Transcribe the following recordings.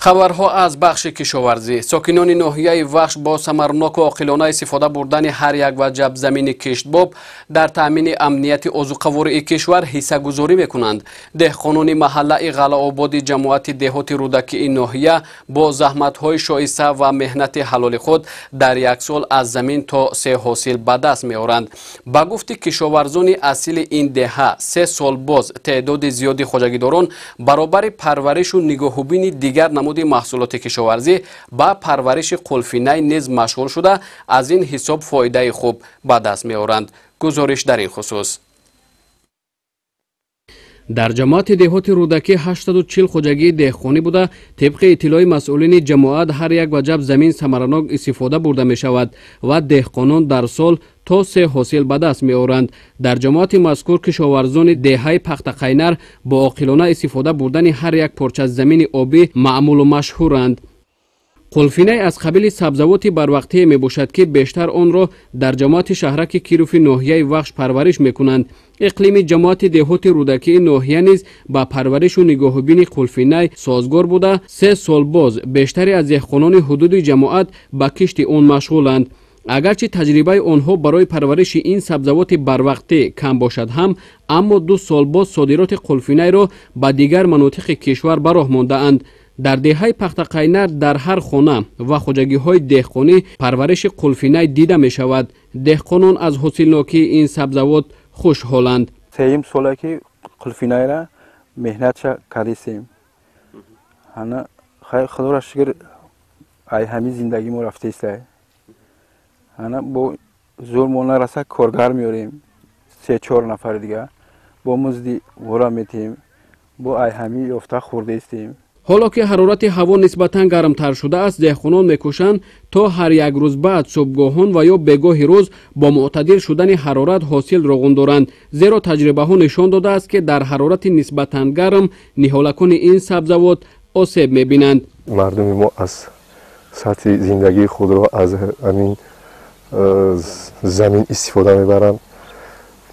خبرها از بخش کشاورزی. ساکنان ناحیه وخش با ثمرناک و عاقلانه استفاده بردن هر یک وجب زمین کشتباب در تامین امنیت عضوقواره کشور حصه گذاری میکنند. دهقانان محله غلاآباد جماعت دهات رودکی این ناحیه با زحمت های شایسته و مهنت حلال خود در یک سال از زمین تا 3 حاصل به دست میآورند. با گفت کشاورزان اصیل این دهه 3 سال باز تعداد زیادی خواجگیداران برابر پرورش و نگاهبین دیگر نمود محصولات کشاورزی با پرورش قلفینه نیز مشغول شده از این حساب فایده خوب به دست میآورند. گزارش در این خصوص. در جماعت دهات رودکی 840 خواجگی دهقانی بوده. طبق اطلاع مسئولین جماعت هر یک وجب زمین ثمرناک استفاده برده می شود و دهقانان در سال تا 3 حاصل به دست می آورند. در جماعت مذکور کشاورزان دهه پختقینر با عاقلانه استفاده بردن هر یک پارچه زمین آبی معمول و مشهورند. قلفینه از قبیل سبزوات بروقتی می باشد که بیشتر آن را در جماعت شهرک کیروف ناحیه وخش پرورش می کنند. اقلیم جماعت دهات رودکی ناحیه نیز با پرورش و نگاهبین قلفینه سازگار بوده. 3 سال باز بیشتری از دهقانان حدود جماعت با کشت آن مشغولند. اگرچه تجربه آنها برای پرورش این سبزوات بروقتی کم باشد هم، اما 2 سال باز صادرات قلفینه را به دیگر مناطق کشور به راه مانده اند. در دهه پختقینر در هر خانه و خواجگی های دهقانی پرورش قلفینه دیده می شود. دهقانان از حاصلناکی این سبزوات خوشحالند. 3 ساله که قلفینه را مهنت کردیم. خدا را شکر ای همین زندگی ما رفته است. با زور مونه رسه کارگر میاریم 3-4 نفر دیگه با مزدی ورا میتیم با ای همین یافته خورده استیم. حالا که حرارت هوا نسبتاً گرمتر شده است، دهقانان میکوشند تا هر یک روز بعد صبحگاهان و یا بگاه روز با معتدل شدن حرارت حاصل را گندارند، زیرا تجربه ها نشان داده است که در حرارت نسبتاً گرم نهالکان این سبزوات آسیب میبینند. مردم ما از سطح زندگی خود را از همین زمین استفاده میبرند.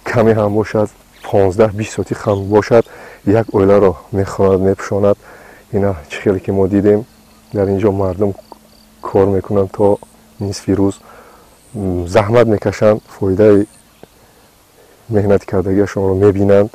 کمی هم باشد 15-20 ساعتی خم باشد یک اویله را میخواند میپشاند. اینا چیزی که ما دیدیم در اینجا مردم کار میکنند تا نصف روز زحمت میکشند، فایده مهنت کردگیشان را میبینند.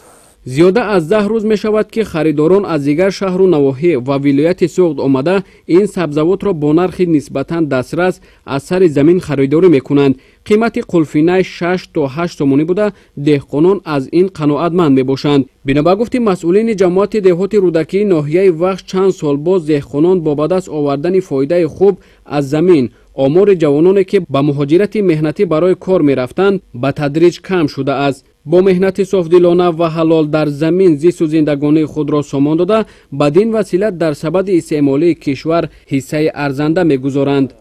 زیاده از 10 روز می شود که خریداران از دیگر شهر و نواحی و ولایت سوخت آمده این سبزوات را با نرخ نسبتاً دسترس از سر زمین خریداری می کنند. قیمت قلفینه 6 تا 8 تومانی بوده. دهقانان از این قناعتمند می باشند. بنا به گفت مسئولین جماعت دهات رودکی ناحیه وخش چند سال باز دهقانان با به دست آوردن فایده خوب از زمین آمار جوانانی که به مهاجرت مهنتی برای کار می رفتند به تدریج کم شده است. با مهنت صافدلانه و حلال در زمین زیست و زندگانی خود را سامان داده بدین وسیله در سبد استعمالی کشور حصه ارزنده می‌گذارند.